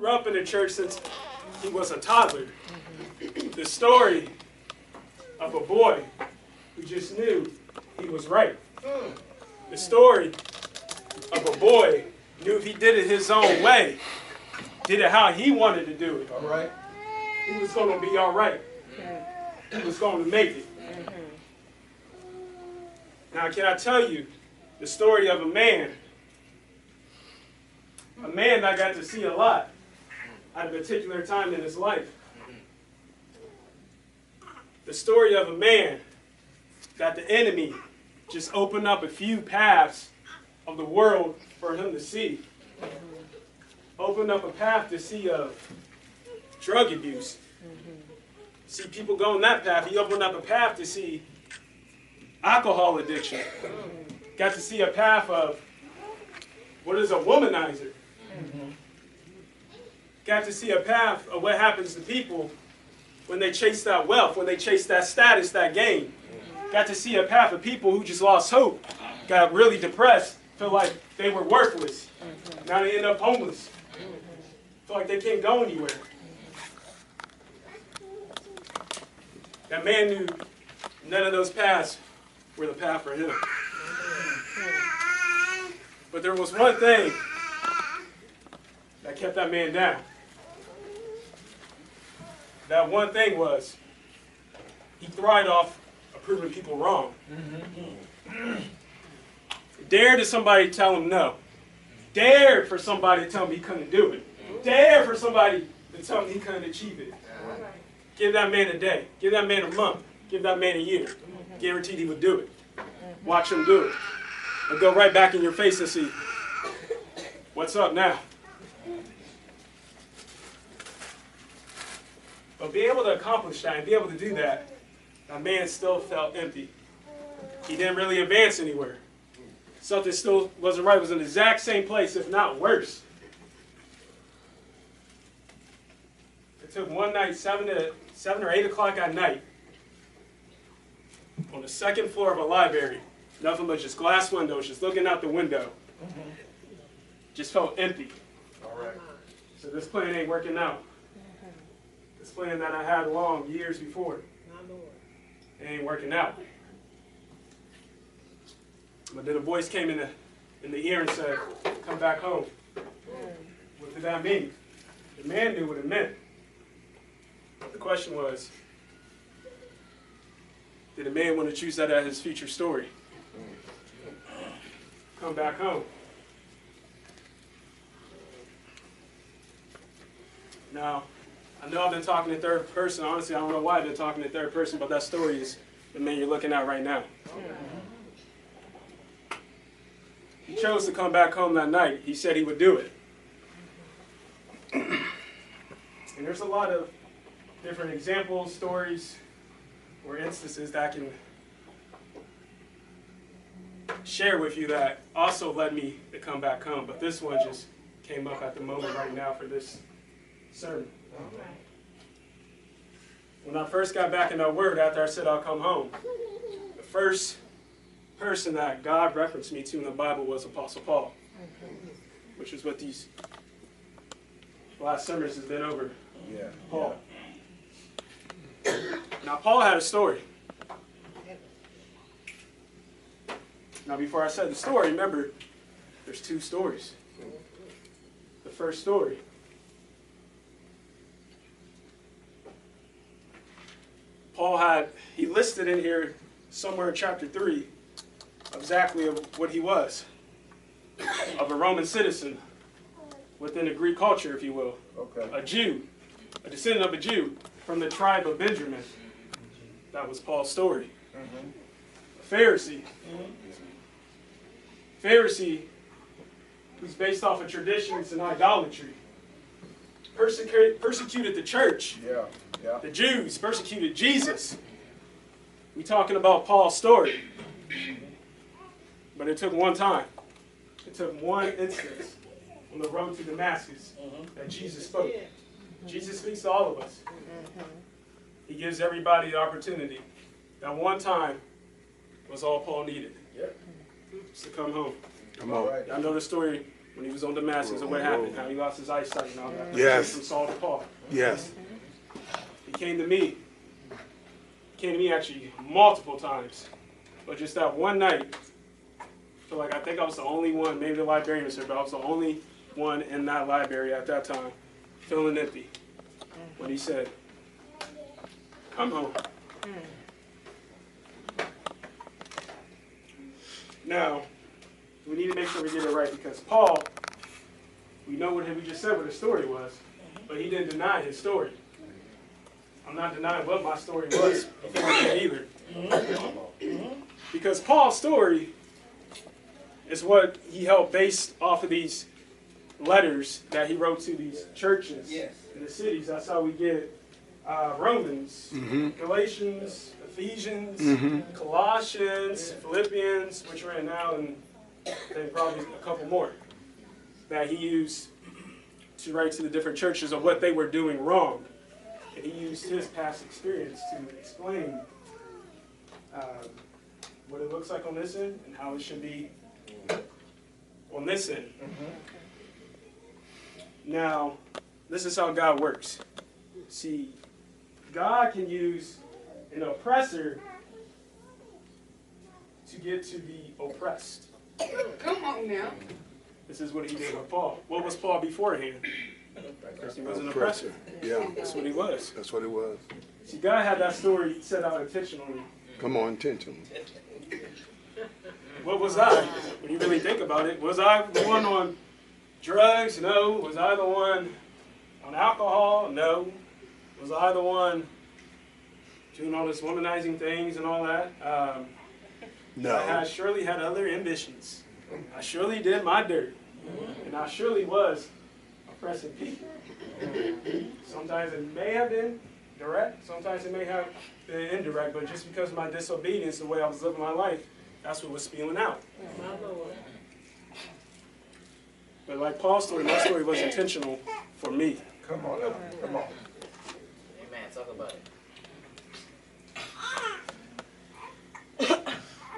grew up in the church since he was a toddler. The story of a boy who just knew he was right. The story of a boy knew if he did it his own way, did it how he wanted to do it, All right. he was going to be all right. He was going to make it. Now, can I tell you the story of a man that got to see a lot at a particular time in his life? The story of a man that the enemy just opened up a few paths of the world for him to see. Opened up a path to see drug abuse. See people going that path. He opened up a path to see alcohol addiction. Got to see a path of what is a womanizer. Got to see a path of what happens to people when they chase that wealth, when they chase that status, that gain. Got to see a path of people who just lost hope, got really depressed, felt like they were worthless. Now they end up homeless. Feel like they can't go anywhere. That man knew none of those paths were the path for him. But there was one thing that kept that man down. That one thing was he thrived off of proving people wrong. Dared to somebody tell him no. Dared for somebody to tell him he couldn't do it. Dared for somebody to tell him he couldn't achieve it. Give that man a day. Give that man a month. Give that man a year. Guaranteed he would do it. Watch him do it. And go right back in your face and see, what's up now? But be able to accomplish that and be able to do that, that man still felt empty. He didn't really advance anywhere. Something still wasn't right. It was in the exact same place, if not worse. It took one night, 7 or 8 o'clock at night, on the second floor of a library, nothing but just glass windows, just looking out the window. Just felt empty. All right. So this plan ain't working out. This plan that I had long years before, it ain't working out. But then a voice came in the ear and said, come back home. What did that mean? The man knew what it meant. The question was, did the man want to choose that as his future story? Come back home. Now, I know I've been talking in third person. Honestly, I don't know why I've been talking in third person, but that story is the man you're looking at right now. He chose to come back home that night. He said he would do it. And there's a lot of different examples, stories, or instances that I can share with you that also led me to come back home. But this one just came up at the moment right now for this sermon. When I first got back in that word after I said I'll come home, the first person that God referenced me to in the Bible was Apostle Paul, which is what these last summers has been over. Yeah. Paul. Now, Paul had a story. Now, before I said the story, remember, there's two stories. The first story. Paul he listed in here somewhere in chapter 3 exactly of what he was. Of a Roman citizen within the Greek culture, if you will. Okay. A Jew, a descendant of a Jew from the tribe of Benjamin. That was Paul's story. A Pharisee. Pharisee who's based off of traditions and idolatry. Persecuted the church. Yeah. Yeah. The Jews persecuted Jesus. We're talking about Paul's story. But it took one time. It took one instance on the road to Damascus that Jesus spoke. Jesus speaks to all of us. He gives everybody the opportunity. That one time was all Paul needed. Yep. Just to come home. Come on. Right. I know the story when he was on Damascus and what happened, how he lost his eyesight and all that. Yes. From Saul to Paul. Yes. He came to me. He came to me actually multiple times. But just that one night, I think I was the only one, maybe the librarian was there, but I was the only one in that library at that time, feeling empty. When he said, come home. Now, we need to make sure we get it right because Paul, we know what we just said what his story was, but he didn't deny his story. I'm not denying what my story was before that either. Because Paul's story is what he held based off of these letters that he wrote to these churches in the cities. That's how we get Romans, Galatians, Ephesians, Colossians, Philippians, which we're in now, and then probably a couple more that he used to write to the different churches of what they were doing wrong. And he used his past experience to explain what it looks like on this end and how it should be on this end. Now, this is how God works. See, God can use an oppressor to get to the oppressed. Come on now. This is what he did with Paul. What was Paul beforehand? Because he was an oppressor. Yeah. That's what he was. That's what it was. See, God had that story set out intentionally. Come on, intentional. What was I? When you really think about it, was I the one on drugs? No. Was I the one on alcohol? No. Was I the one doing all this womanizing things and all that? No. I surely had other ambitions. I surely did my dirt. And I surely was oppressing people. Sometimes it may have been direct. Sometimes it may have been indirect. But just because of my disobedience, the way I was living my life, that's what was spewing out. But like Paul's story, my story was intentional for me. Come on, come on. Amen. Talk about it.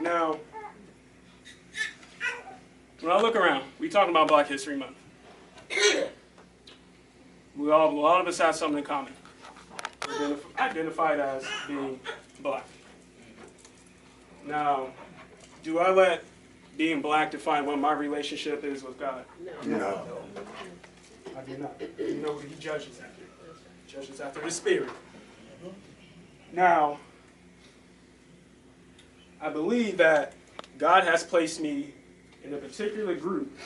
Now, when I look around, we talking about Black History Month. A lot of us have something in common. We're identified as being black. Now, do I let being black define what my relationship is with God? No. I do not. You know what he judges after. He judges after the Spirit. Now, I believe that God has placed me in a particular group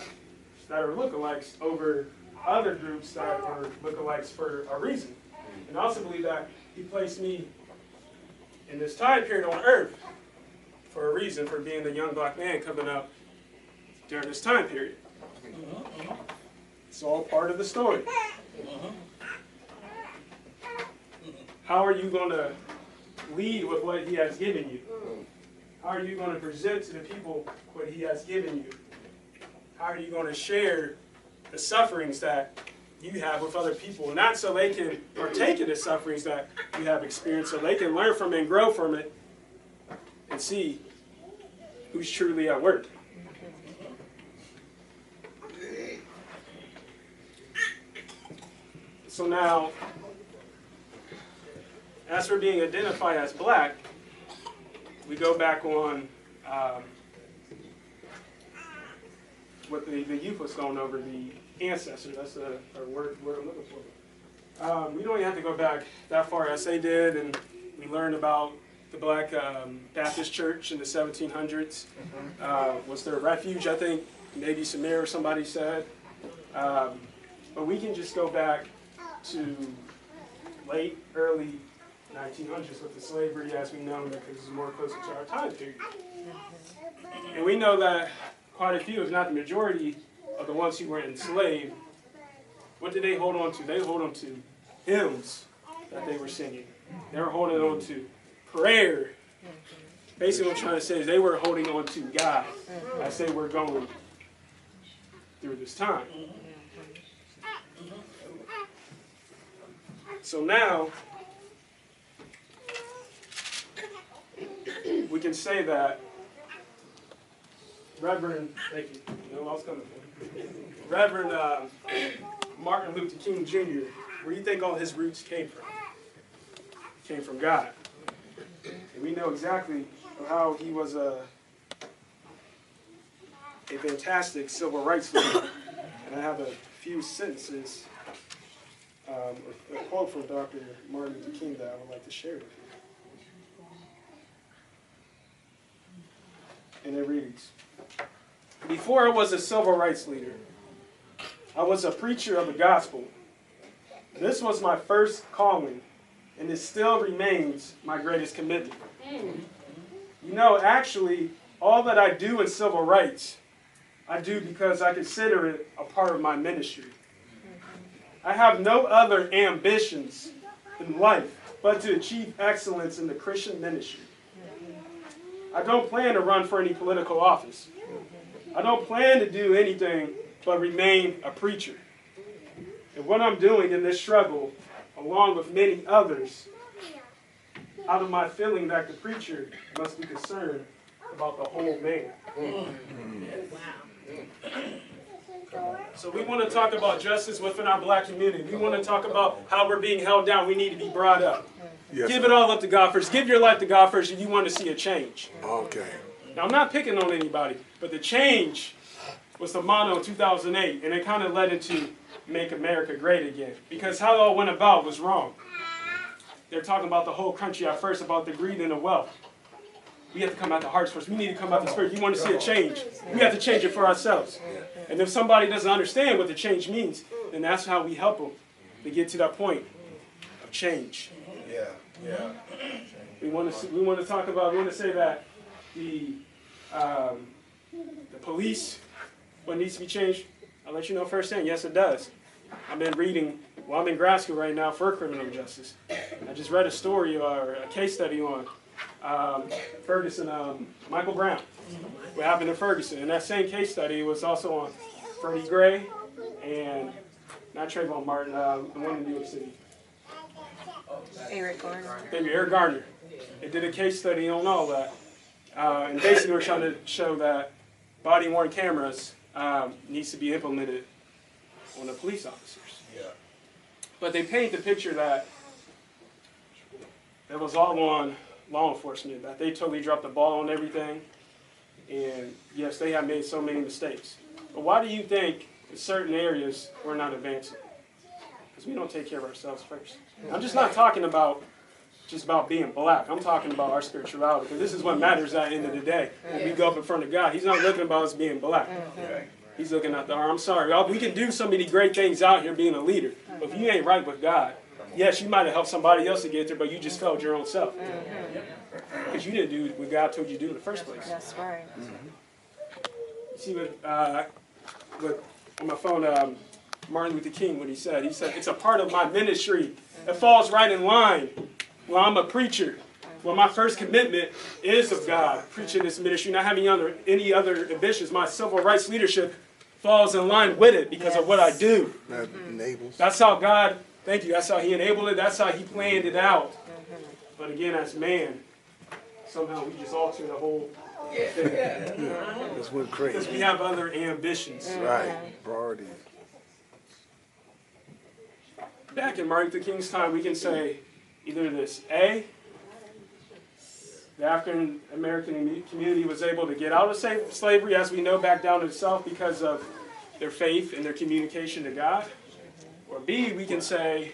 that are lookalikes over other groups that are lookalikes for a reason. And I also believe that he placed me in this time period on earth for a reason, for being the young black man coming up during this time period. It's all part of the story. How are you going to lead with what he has given you? How are you going to present to the people what he has given you? How are you going to share the sufferings that you have with other people? Not so they can partake in the sufferings that you have experienced, so they can learn from it and grow from it and see who's truly at work. So now, as for being identified as black, we go back on what the youth was going over, the ancestor. That's the word I'm looking for. We don't even have to go back that far as they did, and we learned about the Black Baptist Church in the 1700s. Was their refuge, I think, maybe Samir or somebody said. But we can just go back to late, early 1900s with the slavery as we know, because it's more closer to our time period. And we know that quite a few, if not the majority, of the ones who were enslaved, what did they hold on to? They hold on to hymns that they were singing. They were holding on to prayer. Basically what I'm trying to say is they were holding on to God as they were going through this time. So now, we can say that Reverend, thank you, you know I was coming for. Reverend Martin Luther King Jr., where do you think all his roots came from? Came from God. And we know exactly how he was a fantastic civil rights leader. And I have a few sentences, a quote from Dr. Martin Luther King that I would like to share with you. And it reads, "Before I was a civil rights leader, I was a preacher of the gospel. This was my first calling, and it still remains my greatest commitment. You know, actually, all that I do in civil rights, I do because I consider it a part of my ministry. I have no other ambitions in life but to achieve excellence in the Christian ministry. I don't plan to run for any political office. I don't plan to do anything but remain a preacher. And what I'm doing in this struggle, along with many others, out of my feeling that the preacher must be concerned about the whole man." So we want to talk about justice within our black community. We want to talk about how we're being held down. We need to be brought up. Yes, Give it all up to God first. Give your life to God first if you want to see a change. Okay. Now, I'm not picking on anybody, but the change was the motto in 2008, and it kind of led into Make America Great Again, because how it all went about was wrong. They're talking about the whole country at first, about the greed and the wealth. We have to come out the hearts first. We need to come out the spirit. You want to see a change, we have to change it for ourselves. And if somebody doesn't understand what the change means, then that's how we help them to get to that point of change. We want to talk about. We want to say that the police, what needs to be changed. I'll let you know firsthand. Yes, it does. I've been reading. Well, I'm in grad school right now for criminal justice. I just read a story or a case study on Ferguson, Michael Brown. What happened in Ferguson? And that same case study was also on Freddie Gray and not Trayvon Martin, the one in New York City. Eric Garner. Thank you, Eric Garner. They did a case study on all that. And basically we're trying to show that body-worn cameras needs to be implemented on the police officers. But they paint the picture that it was all on law enforcement, that they totally dropped the ball on everything. And yes, they have made so many mistakes. But why do you think in certain areas we're not advancing? Because we don't take care of ourselves first. I'm just not talking about just about being black. I'm talking about our spirituality, because this is what matters at the end of the day. When we go up in front of God, he's not looking about us being black. He's looking at I'm sorry, we can do so many great things out here being a leader, but if you ain't right with God, yes, you might have helped somebody else to get there, but you just failed your own self. Because you didn't do what God told you to do in the first place. That's right. You see what on my phone, Martin Luther King, what he said. He said, it's a part of my ministry. It falls right in line. Well, I'm a preacher. Well, my first commitment is of God, preaching this ministry, not having any other ambitions. My civil rights leadership falls in line with it because of what I do. That enables. That's how God, thank you, that's how he enabled it. That's how he planned it out. But again, as man, somehow we just alter the whole thing. That's what crazy. Because we have other ambitions. Right. Priorities. Back in Martin Luther King's time, we can say either this: A, the African American community was able to get out of slavery, as we know, back down to the South because of their faith and their communication to God. Or B, we can say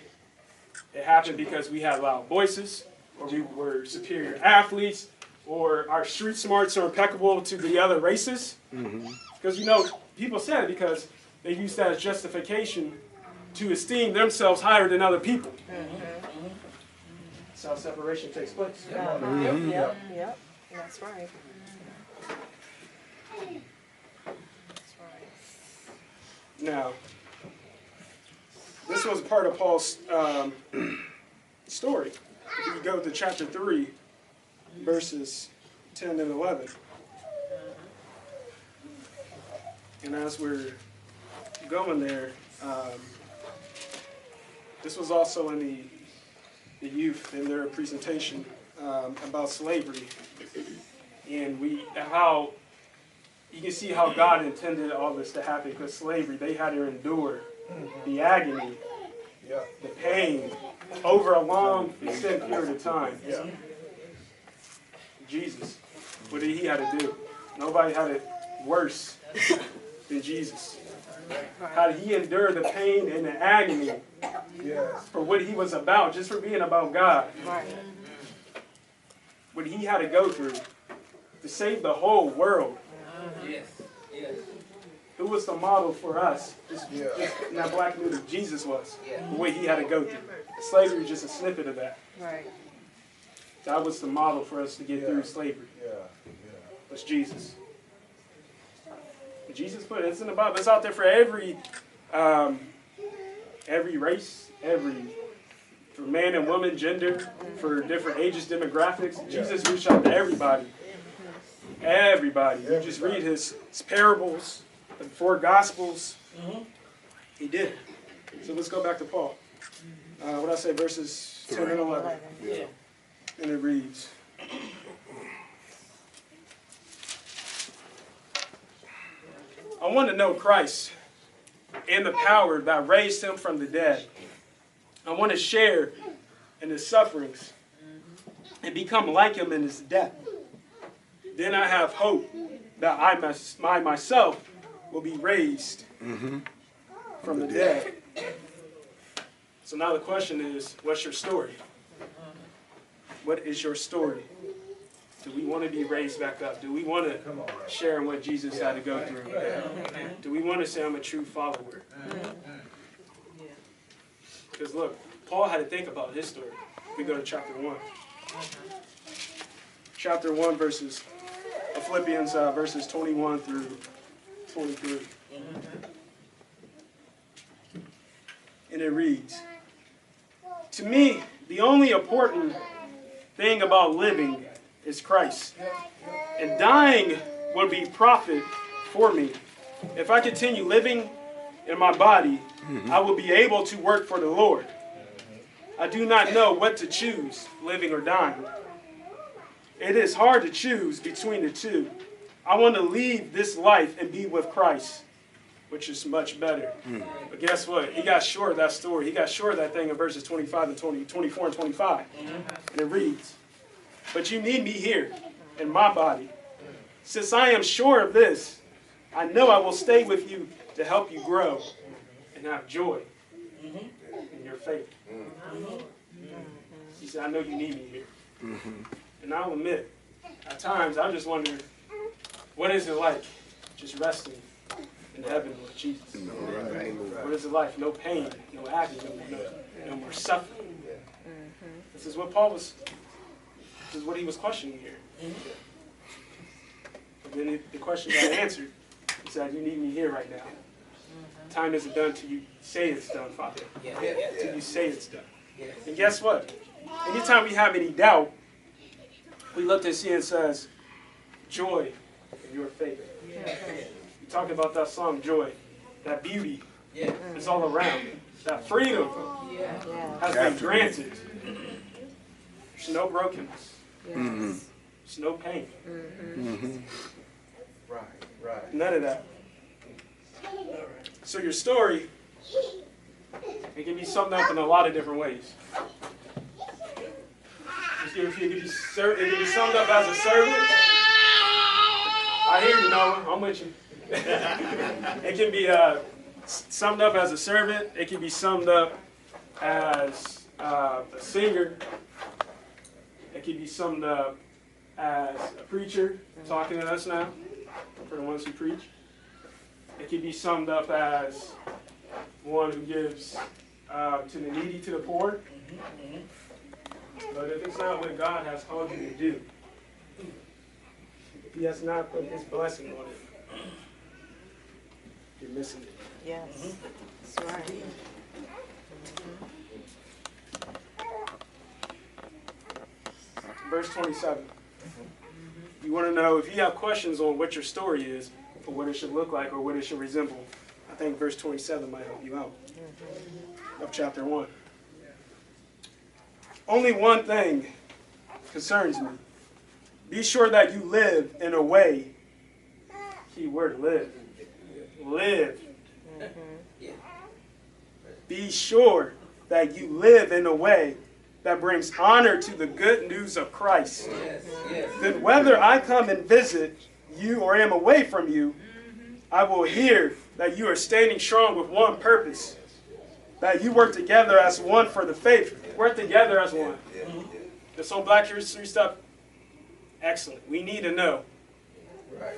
it happened because we had loud voices, or we were superior athletes, or our street smarts are impeccable to the other races. Because, you know, people said it because they used that as justification to esteem themselves higher than other people. That's how separation takes place. Yep. That's right. Now, this was part of Paul's story. If you go to chapter 3, verses 10 and 11. And as we're going there, this was also in the youth in their presentation about slavery, and how you can see how God intended all this to happen, because slavery, they had to endure the agony, the pain, over a long extended period of time. Jesus, what did he have to do? Nobody had it worse than Jesus. How did he endure the pain and the agony for what he was about, just for being about God? What he had to go through to save the whole world. Who was the model for us? Just in that black community, Jesus was. The way he had to go through. Slavery was just a snippet of that. That was the model for us to get through slavery. Was Jesus. Jesus put it. It's in the Bible. It's out there for every race, for man and woman, gender, for different ages, demographics. Jesus reached out to everybody. Everybody. You just read his parables, the 4 Gospels. He did. So let's go back to Paul. What did I say? Verses 10 and 11. And it reads, I want to know Christ and the power that raised him from the dead. I want to share in his sufferings and become like him in his death. Then I have hope that I myself will be raised from the dead. So now the question is, what's your story? What is your story? Do we want to be raised back up? Do we want to share in what Jesus had to go through? Do we want to say I'm a true follower? Because look, Paul had to think about his story. We go to chapter 1. Chapter 1 verses of Philippians verses 21 through 23. And it reads, to me, the only important thing about living is Christ. And dying will be profit for me. If I continue living in my body, I will be able to work for the Lord. I do not know what to choose, living or dying. It is hard to choose between the two. I want to leave this life and be with Christ, which is much better. But guess what? He got short of that story. He got short of that thing in verses 25 and 24 and 25. And it reads, but you need me here in my body. Since I am sure of this, I know I will stay with you to help you grow and have joy in your faith. He said, I know you need me here. And I'll admit, at times I just wonder, what is it like just resting in heaven with Jesus? What is it like? No pain, no agony, no more suffering. This is what this is what he was questioning here. But then the question got answered. He said, you need me here right now. Time isn't done till you say it's done, Father. Till you say it's done. And guess what? Anytime we have any doubt, we look to see it says, joy in your faith. You talked about that song, Joy. That beauty is all around. That freedom has been granted. There's no brokenness. There's no pain. Right. None of that. So your story, it can be summed up in a lot of different ways. It can be summed up as a servant. I hear you, Noah. I'm with you. It can be summed up as a servant. It can be summed up as a singer. It can be summed up as a preacher talking to us now, for the ones who preach. It can be summed up as one who gives to the needy, to the poor. But if it's not what God has called you to do, if he has not put his blessing on it, you're missing it. Yes, that's right. Verse 27. You want to know, if you have questions on what your story is, or what it should look like, or what it should resemble, I think verse 27 might help you out. Of chapter 1. Only one thing concerns me. Be sure that you live in a way Key word, live. Live. Be sure that you live in a way that brings honor to the good news of Christ. Then whether I come and visit you or am away from you, I will hear that you are standing strong with one purpose, that you work together as one for the faith. Work together as one. There's some Black History stuff. Excellent. We need to know.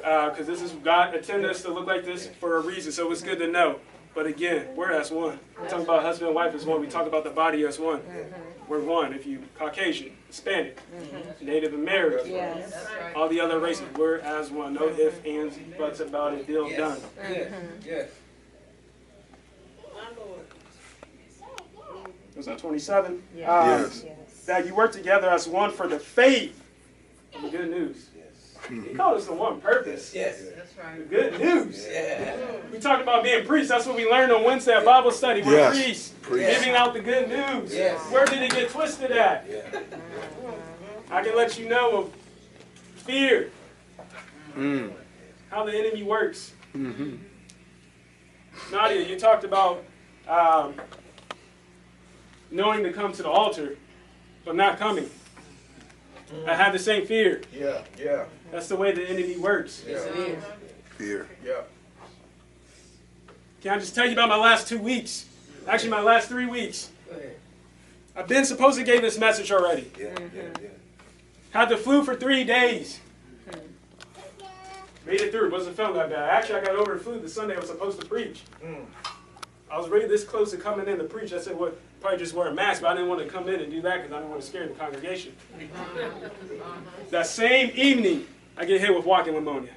Because this is God intended us to look like this for a reason, so it's good to know. But again, we're as one. We talk about husband and wife as one. We talk about the body as one. We're one. If you Caucasian, Hispanic, Native American, all the other races, we're as one. No ifs, ands, buts about it. Deal done. Was that 27? Yes. That you work together as one for the faith of the good news. He called us the one purpose. Yes. The good news. We talked about being priests. That's what we learned on Wednesday at Bible study. We're priests. Giving out the good news. Where did it get twisted at? I can let you know of fear. How the enemy works. Nadia, you talked about knowing to come to the altar, but not coming. I have the same fear. That's the way the enemy works. Fear. Can I just tell you about my last 2 weeks? Actually, my last 3 weeks. I've been supposed to give this message already. Had the flu for 3 days. Made it through. Wasn't feeling that bad. Actually, I got over the flu the Sunday I was supposed to preach. I was really this close to coming in to preach. I said, well, probably just wear a mask, but I didn't want to come in and do that because I didn't want to scare the congregation. That same evening, I get hit with walking pneumonia.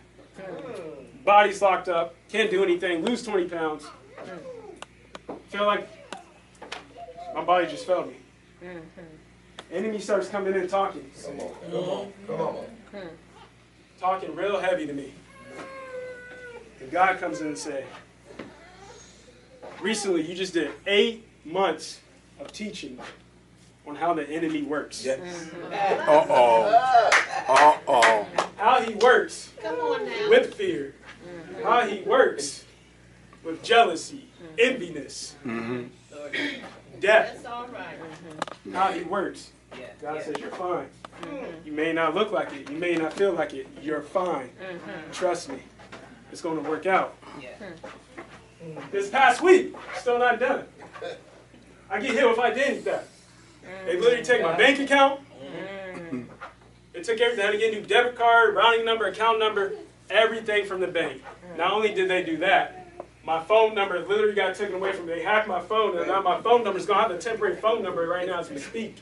Body's locked up, can't do anything, lose 20 pounds. Feel like my body just failed me. Enemy starts coming in talking. Come on. Talking real heavy to me. And God comes in and says, recently you just did 8 months of teaching on how the enemy works. How he works with fear. How he works with jealousy, enviness, death. That's all right. How he works. God says, you're fine. You may not look like it. You may not feel like it. You're fine. Trust me. It's going to work out. This past week, still not done. I get hit with identity theft. They literally take my bank account. They took everything. I had to get a new debit card, routing number, account number, everything from the bank. Not only did they do that, my phone number literally got taken away from me. They hacked my phone, and now my phone number is going to have a temporary phone number right now as we speak.